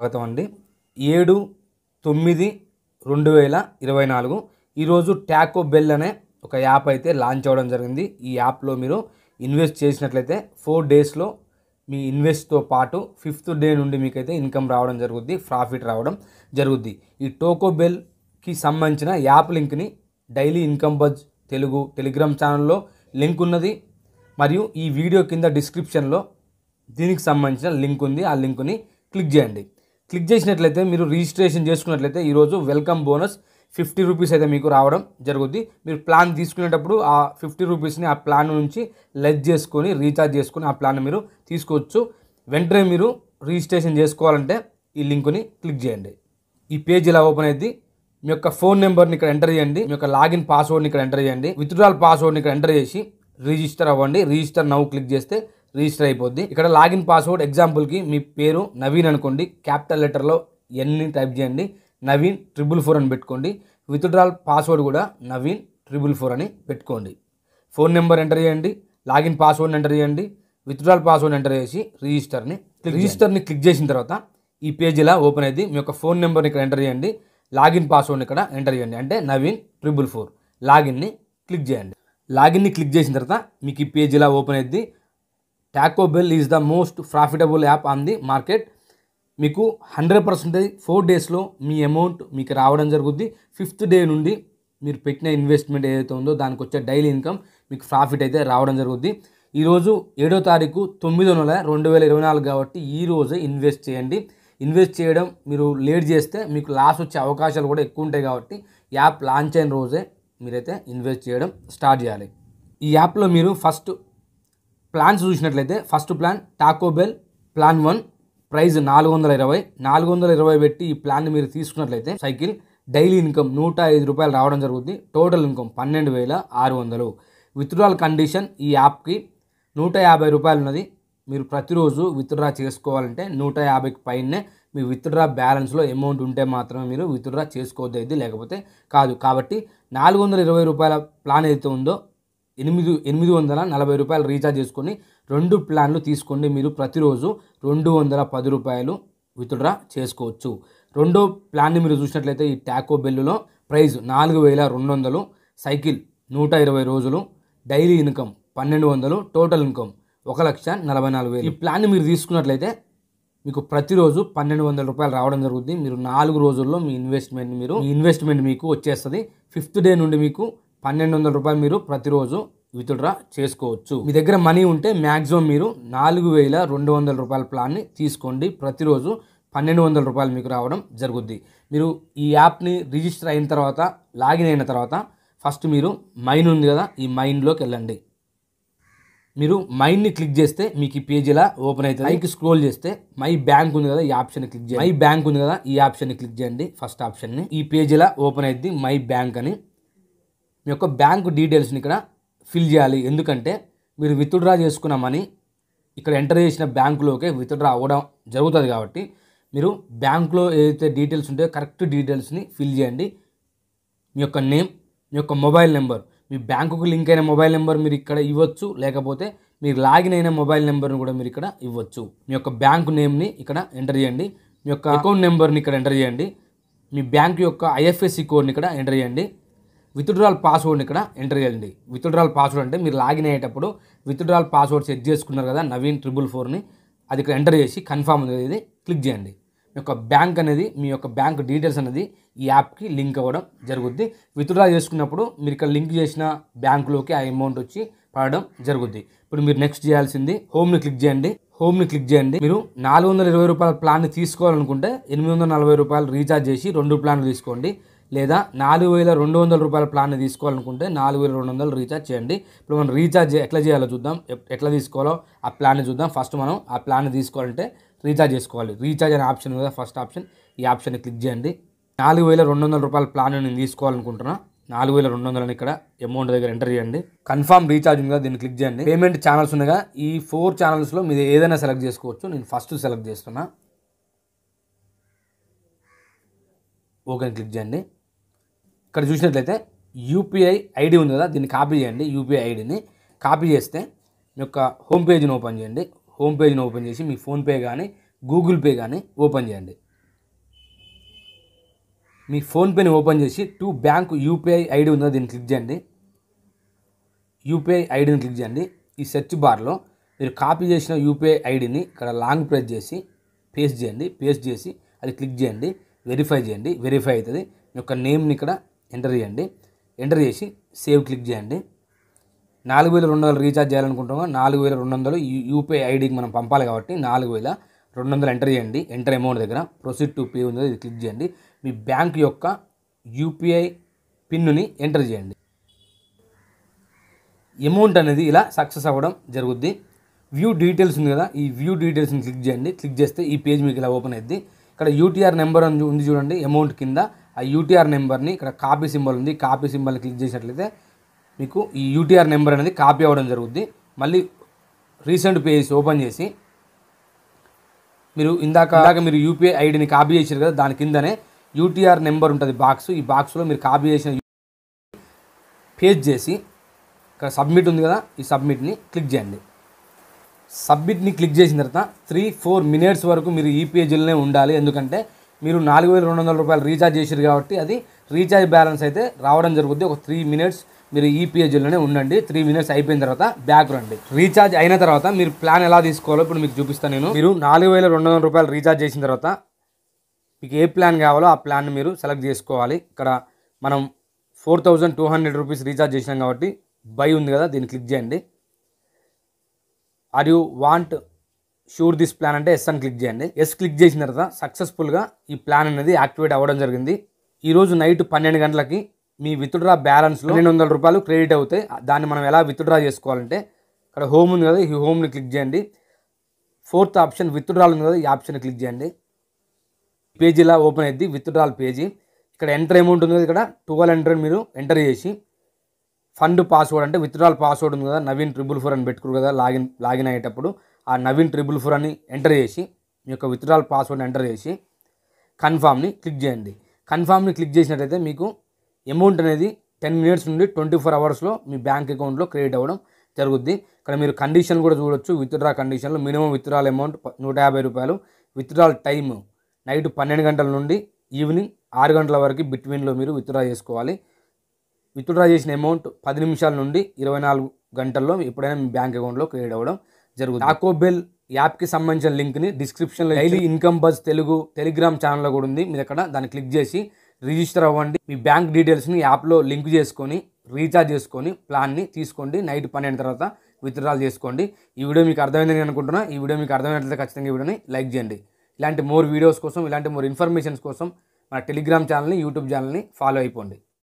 స్వాగతం అండి. 7/9/2024 ఈరోజు టాకో బెల్ అనే ఒక యాప్ అయితే లాంచ్ అవ్వడం జరిగింది. ఈ యాప్లో మీరు ఇన్వెస్ట్ చేసినట్లయితే 4 డేస్లో మీ ఇన్వెస్ట్తో పాటు 5th డే నుండి మీకైతే ఇన్కమ్ రావడం జరుగుద్ది, ప్రాఫిట్ రావడం జరుగుద్ది. ఈ టోకో బెల్కి సంబంధించిన యాప్ లింక్ని daily income buzz Telugu Telegram ఛానల్లో లింక్ ఉన్నది. మరియు ఈ వీడియో కింద డిస్క్రిప్షన్లో దీనికి సంబంధించిన లింక్ ఉంది. ఆ లింక్ని క్లిక్ చేయండి. క్లిక్ చేసినట్లయితే మీరు రిజిస్ట్రేషన్ చేసుకున్నట్లయితే ఈరోజు వెల్కమ్ బోనస్ 50 రూపీస్ అయితే మీకు రావడం జరుగుద్ది. మీరు ప్లాన్ తీసుకునేటప్పుడు ఆ 50 రూపీస్ని ఆ ప్లాన్ నుంచి లెస్ చేసుకొని రీఛార్జ్ చేసుకొని ఆ ప్లాన్ మీరు తీసుకోవచ్చు. వెంటనే మీరు రిజిస్ట్రేషన్ చేసుకోవాలంటే ఈ లింక్ని క్లిక్ చేయండి. ఈ పేజ్ ఇలా ఓపెన్ అయ్యింది. మీ యొక్క ఫోన్ నెంబర్ని ఇక్కడ ఎంటర్ చేయండి. మీ యొక్క లాగిన్ పాస్వర్డ్ని ఇక్కడ ఎంటర్ చేయండి. విత్డ్రాల్ పాస్వర్డ్ని ఇక్కడ ఎంటర్ చేసి రిజిస్టర్ అవ్వండి. రిజిస్టర్ నౌ క్లిక్ చేస్తే రిజిస్టర్ అయిపోద్ది. ఇక్కడ లాగిన్ పాస్వర్డ్ ఎగ్జాంపుల్కి మీ పేరు నవీన్ అనుకోండి. క్యాపిటల్ లెటర్లో ఎన్ని టైప్ చేయండి. నవీన్ 444 అని పెట్టుకోండి. విత్డ్రాల్ పాస్వర్డ్ కూడా నవీన్ 444 అని పెట్టుకోండి. ఫోన్ నెంబర్ ఎంటర్ చేయండి. లాగిన్ పాస్వర్డ్ని ఎంటర్ చేయండి. విత్డ్రాల్ పాస్వర్డ్ ఎంటర్ చేసి రిజిస్టర్ని క్లిక్ చేసిన తర్వాత ఈ పేజ్ ఇలా ఓపెన్ అయింది. మీ యొక్క ఫోన్ నెంబర్ని ఇక్కడ ఎంటర్ చేయండి. లాగిన్ పాస్వర్డ్ని ఇక్కడ ఎంటర్ చేయండి. అంటే నవీన్ 444. లాగిన్ని క్లిక్ చేయండి. లాగిన్ని క్లిక్ చేసిన తర్వాత మీకు ఈ పేజ్ ఇలా ఓపెన్ అయింది. Taco bell is the most profitable app on the market. మీకు 100% 4 డేస్లో మీ అమౌంట్ మీకు రావడం జరుగుద్ది. 5th డే నుండి మీరు పెట్టిన ఇన్వెస్ట్మెంట్ ఏదైతే ఉందో దానికి వచ్చే డైలీ ఇన్కమ్ మీకు ప్రాఫిట్ అయితే రావడం జరుగుద్ది. ఈరోజు 7వ తారీఖు 9వ నెల 2024 కాబట్టి ఈ రోజే ఇన్వెస్ట్ చేయండి. ఇన్వెస్ట్ చేయడం మీరు లేట్ చేస్తే మీకు లాస్ వచ్చే అవకాశాలు కూడా ఎక్కువ ఉంటాయి కాబట్టి యాప్ లాంచ్ అయిన రోజే మీరైతే ఇన్వెస్ట్ చేయడం స్టార్ట్ చేయాలి. ఈ యాప్లో మీరు ఫస్ట్ ప్లాన్స్ చూసినట్లయితే first plan Taco bell plan 1 price 420 పెట్టి ఈ ప్లాన్ని మీరు తీసుకున్నట్లయితే సైకిల్ డైలీ ఇన్కమ్ 105 రూపాయలు రావడం జరుగుతుంది. Total income 12,600. విత్డ్రాల్ కండిషన్ ఈ యాప్కి 150 రూపాయలు ఉన్నది. మీరు ప్రతిరోజు విత్డ్రా చేసుకోవాలంటే 150కి పైనే మీ విత్డ్రా బ్యాలెన్స్లో అమౌంట్ ఉంటే మాత్రమే మీరు విత్డ్రా చేసుకోవద్దు, లేకపోతే కాదు. కాబట్టి 420 రూపాయల ప్లాన్ ఏదైతే ఉందో 840 రూపాయలు రీఛార్జ్ చేసుకొని 2 ప్లాన్లు తీసుకోండి. మీరు ప్రతిరోజు 210 రూపాయలు విత్డ్రా చేసుకోవచ్చు. రెండో ప్లాన్ని మీరు చూసినట్లయితే ఈ టాకో బెల్లులో ప్రైస్ 4,200, సైకిల్ 120 రోజులు, డైలీ ఇన్కమ్ 1,200, టోటల్ ఇన్కమ్ 1,44,000. ఈ ప్లాన్ని మీరు తీసుకున్నట్లయితే మీకు ప్రతిరోజు 1,200 రూపాయలు రావడం జరుగుతుంది. మీరు 4 రోజుల్లో మీ ఇన్వెస్ట్మెంట్ మీకు వచ్చేస్తుంది. 5th డే నుండి మీకు 1,200 రూపాయలు మీరు ప్రతిరోజు విత్డ్రా చేసుకోవచ్చు. మీ దగ్గర మనీ ఉంటే మ్యాక్సిమం మీరు 4,200 రూపాయల ప్లాన్ని తీసుకోండి. ప్రతిరోజు 1,200 రూపాయలు మీకు రావడం జరుగుద్ది. మీరు ఈ యాప్ని రిజిస్టర్ అయిన తర్వాత లాగిన్ అయిన తర్వాత ఫస్ట్ మీరు మైన్ ఉంది కదా, ఈ మైన్లోకి వెళ్ళండి. మీరు మైన్ని క్లిక్ చేస్తే మీకు ఈ పేజ్ ఇలా ఓపెన్ అవుతుంది. పైకి స్క్రోల్ చేస్తే మై బ్యాంక్ ఉంది కదా, ఈ ఆప్షన్ క్లిక్ చేయండి. మై బ్యాంక్ ఉంది కదా, ఈ ఆప్షన్ని క్లిక్ చేయండి. ఫస్ట్ ఆప్షన్ని ఈ పేజ్ ఇలా ఓపెన్ అవుతుంది. మై బ్యాంక్ అని మీ యొక్క బ్యాంకు డీటెయిల్స్ని ఇక్కడ ఫిల్ చేయాలి. ఎందుకంటే మీరు విత్డ్రా చేసుకున్న మనీ ఇక్కడ ఎంటర్ చేసిన బ్యాంకులోకే విత్డ్రా అవ్వడం జరుగుతుంది. కాబట్టి మీరు బ్యాంకులో ఏదైతే డీటెయిల్స్ ఉంటాయో కరెక్ట్ డీటెయిల్స్ని ఫిల్ చేయండి. మీ యొక్క నేమ్, మీ యొక్క మొబైల్ నెంబర్, మీ బ్యాంకుకు లింక్ అయిన మొబైల్ నెంబర్ మీరు ఇక్కడ ఇవ్వచ్చు, లేకపోతే మీరు లాగిన్ అయిన మొబైల్ నెంబర్ని కూడా మీరు ఇక్కడ ఇవ్వచ్చు. మీ యొక్క బ్యాంకు నేమ్ని ఇక్కడ ఎంటర్ చేయండి. మీ యొక్క అకౌంట్ నెంబర్ని ఇక్కడ ఎంటర్ చేయండి. మీ బ్యాంకు యొక్క IFSC కోడ్ని ఇక్కడ ఎంటర్ చేయండి. విత్డ్రాల్ పాస్వర్డ్ని ఇక్కడ ఎంటర్ చేయండి. విత్డ్రాల్ పాస్వర్డ్ అంటే మీరు లాగిన్ అయ్యేటప్పుడు విత్డ్రాల్ పాస్వర్డ్ సెట్ చేసుకున్నారు కదా నవీన్ 444ని, అది ఇక్కడ ఎంటర్ చేసి కన్ఫర్మ్ అనేది క్లిక్ చేయండి. మీ యొక్క బ్యాంక్ అనేది, మీ యొక్క బ్యాంక్ డీటెయిల్స్ అనేది ఈ యాప్కి లింక్ అవ్వడం జరుగుద్ది. విత్డ్రా చేసుకున్నప్పుడు మీరు ఇక్కడ లింక్ చేసిన బ్యాంకులోకి ఆ అమౌంట్ వచ్చి పడడం జరుగుద్ది. ఇప్పుడు మీరు నెక్స్ట్ చేయాల్సింది హోమ్ని క్లిక్ చేయండి. మీరు 420 రూపాయల ప్లాన్ని తీసుకోవాలనుకుంటే 840 రూపాయలు రీఛార్జ్ చేసి 2 ప్లాన్లు తీసుకోండి. లేదా 4,200 రూపాయల ప్లాన్ని తీసుకోవాలనుకుంటే 4,200 రీఛార్జ్ చేయండి. ఇప్పుడు మనం రీఛార్జ్ ఎట్లా చేయాలో చూద్దాం, ఎట్లా తీసుకోవాలో ఆ ప్లాన్ని చూద్దాం. ఫస్ట్ మనం ఆ ప్లాన్ని తీసుకోవాలంటే రీఛార్జ్ చేసుకోవాలి. రీఛార్జ్ అనే ఆప్షన్ కదా ఫస్ట్ ఆప్షన్, ఈ ఆప్షన్ని క్లిక్ చేయండి. 4,200 రూపాయల ప్లాన్ నేను తీసుకోవాలనుకుంటున్నా. 4,200 ఇక్కడ అమౌంట్ దగ్గర ఎంటర్ చేయండి. కన్ఫర్మ్ రీఛార్జ్ ఉంది కదా, దీన్ని క్లిక్ చేయండి. పేమెంట్ ఛానల్స్ ఉన్నాయిగా, ఈ 4 ఛానల్స్లో మీరు ఏదైనా సెలెక్ట్ చేసుకోవచ్చు. నేను ఫస్ట్ సెలెక్ట్ చేస్తున్నా. ఓకే క్లిక్ చేయండి. ఇక్కడ చూసినట్లయితే UPI ID ఉంది కదా, దీన్ని కాపీ చేయండి. UPI IDని కాపీ చేస్తే మీ యొక్క హోమ్ పేజ్ని ఓపెన్ చేయండి. హోమ్ పేజ్ని ఓపెన్ చేసి మీ ఫోన్పే కానీ గూగుల్ పే కానీ ఓపెన్ చేయండి. మీ ఫోన్పేని ఓపెన్ చేసి టు బ్యాంక్ యూపీఐ ఐడి ఉందో దీన్ని క్లిక్ చేయండి. యూపీఐ ఐడిని క్లిక్ చేయండి. ఈ సెర్చ్ బార్లో మీరు కాపీ చేసిన యూపీఐ ఐడిని ఇక్కడ లాంగ్ ప్రెస్ చేసి పేస్ట్ చేయండి. పేస్ట్ చేసి అది క్లిక్ చేయండి. వెరిఫై చేయండి. వెరిఫై అవుతుంది. మీ యొక్క నేమ్ని ఇక్కడ ఎంటర్ చేయండి. ఎంటర్ చేసి సేవ్ క్లిక్ చేయండి. 4200 రీఛార్జ్ చేయాలనుకుంటున్నాం. 4200 యూపీఐ ఐడికి మనం పంపాలి కాబట్టి 4200 ఎంటర్ చేయండి. ఎంటర్ అమౌంట్ దగ్గర ప్రొసీడ్ టు పే ఉందో ఇది క్లిక్ చేయండి. మీ బ్యాంక్ యొక్క యూపీఐ పిన్ని ఎంటర్ చేయండి. అమౌంట్ అనేది ఇలా సక్సెస్ అవ్వడం జరుగుద్ది. వ్యూ డీటెయిల్స్ ఉంది కదా, ఈ వ్యూ డీటెయిల్స్ని క్లిక్ చేయండి. క్లిక్ చేస్తే ఈ పేజ్ మీకు ఇలా ఓపెన్ అవుద్ది. ఇక్కడ యూటీఆర్ నెంబర్ ఉంది చూడండి, అమౌంట్ కింద ఆ యూటీఆర్ నెంబర్ని ఇక్కడ కాపీ సింబల్ ఉంది. కాపీ సింబల్ని క్లిక్ చేసినట్లయితే మీకు ఈ యూటీఆర్ నెంబర్ అనేది కాపీ అవ్వడం జరుగుద్ది. మళ్ళీ రీసెంట్ పేజ్ ఓపెన్ చేసి మీరు ఇందాక మీరు యూపీఐ ఐడిని కాపీ చేశారు కదా, దాని కిందనే యూటీఆర్ నెంబర్ ఉంటుంది బాక్స్. ఈ బాక్స్లో మీరు కాపీ చేసిన పేజ్ చేసి ఇక్కడ సబ్మిట్ ఉంది కదా, ఈ సబ్మిట్ని క్లిక్ చేయండి. సబ్మిట్ని క్లిక్ చేసిన తర్వాత 3-4 మినిట్స్ వరకు మీరు ఈ పేజీలోనే ఉండాలి. ఎందుకంటే మీరు 4200 రూపాయలు రీఛార్జ్ చేశారు కాబట్టి అది రీఛార్జ్ బ్యాలెన్స్ అయితే రావడం జరుగుతుంది. ఒక 3 మినిట్స్ మీరు ఈ పేజీలోనే ఉండండి. 3 మినిట్స్ అయిపోయిన తర్వాత బ్యాక్ రండి. రీఛార్జ్ అయిన తర్వాత మీరు ప్లాన్ ఎలా తీసుకోవాలో ఇప్పుడు మీకు చూపిస్తాను నేను. మీరు 4200 రూపాయలు రీఛార్జ్ చేసిన తర్వాత మీకు ఏ ప్లాన్ కావాలో ఆ ప్లాన్ని మీరు సెలెక్ట్ చేసుకోవాలి. ఇక్కడ మనం 4200 రూపీస్ రీఛార్జ్ చేసినాం కాబట్టి బై ఉంది కదా, దీన్ని క్లిక్ చేయండి. Are you want sure this plan అంటే ఎస్ అని క్లిక్ చేయండి. ఎస్ క్లిక్ చేసిన తర్వాత సక్సెస్ఫుల్గా ఈ ప్లాన్ అనేది యాక్టివేట్ అవ్వడం జరిగింది. ఈరోజు నైట్ 12 గంటలకి మీ విత్డ్రా బ్యాలెన్స్లో 1200 రూపాయలు క్రెడిట్ అవుతాయి. దాన్ని మనం ఎలా విత్డ్రా చేసుకోవాలంటే ఇక్కడ హోమ్ ఉంది కదా, ఈ హోమ్ని క్లిక్ చేయండి. 4th ఆప్షన్ విత్డ్రాల్ ఉంది కదా, ఈ ఆప్షన్ క్లిక్ చేయండి. పేజీ ఇలా ఓపెన్ అయ్యింది, విత్డ్రాల్ పేజీ. ఇక్కడ ఎంటర్ అమౌంట్ ఉంది కదా, ఇక్కడ 1200 మీరు ఎంటర్ చేసి ఫండ్ పాస్వర్డ్ అంటే విత్డ్రాల్ పాస్వర్డ్ ఉంది కదా, నవీన్ 444 అని పెట్టుకురు కదా లాగిన్ అయ్యేటప్పుడు, ఆ నవీన్ 444 అని ఎంటర్ చేసి మీ యొక్క విత్డ్రాల్ పాస్వర్డ్ ఎంటర్ చేసి కన్ఫామ్ని క్లిక్ చేయండి. కన్ఫామ్ని క్లిక్ చేసినట్లయితే మీకు అమౌంట్ అనేది 10 మినిట్స్ నుండి 24 అవర్స్లో మీ బ్యాంక్ అకౌంట్లో క్రెడిట్ అవ్వడం జరుగుద్ది. ఇక్కడ మీరు కండిషన్ కూడా చూడొచ్చు. విత్డ్రా కండిషన్లో మినిమం విత్డ్రాల్ అమౌంట్ 150 రూపాయలు. విత్డ్రాల్ టైమ్ నైట్ 12 గంటల నుండి ఈవినింగ్ 6 గంటల వరకు బిట్వీన్లో మీరు విత్డ్రా చేసుకోవాలి. విత్డ్రా చేసిన అమౌంట్ 10 నిమిషాల నుండి 24 గంటల్లో ఎప్పుడైనా మీ బ్యాంక్ అకౌంట్లో క్రెడిట్ అవ్వడం జరుగుతుంది. టాకో బెల్ యాప్కి సంబంధించిన లింక్ని డిస్క్రిప్షన్లో daily income buzz Telugu Telegram ఛానల్లో కూడా ఉంది. మీరు అక్కడ దాన్ని క్లిక్ చేసి రిజిస్టర్ అవ్వండి. మీ బ్యాంక్ డీటెయిల్స్ని యాప్లో లింక్ చేసుకొని రీఛార్జ్ చేసుకొని ప్లాన్ని తీసుకోండి. నైట్ 12 తర్వాత విత్డ్రాల్ చేసుకోండి. ఈ వీడియో మీకు అర్థమైందని అనుకుంటున్నా. ఈ వీడియో మీకు అర్థమైనట్లయితే ఖచ్చితంగా ఈ వీడియోని లైక్ చేయండి. ఇలాంటి మోర్ వీడియోస్ కోసం, ఇలాంటి మోర్ ఇన్ఫర్మేషన్స్ కోసం మన టెలిగ్రామ్ ఛానల్ని, యూట్యూబ్ ఛానల్ని ఫాలో అయిపోండి.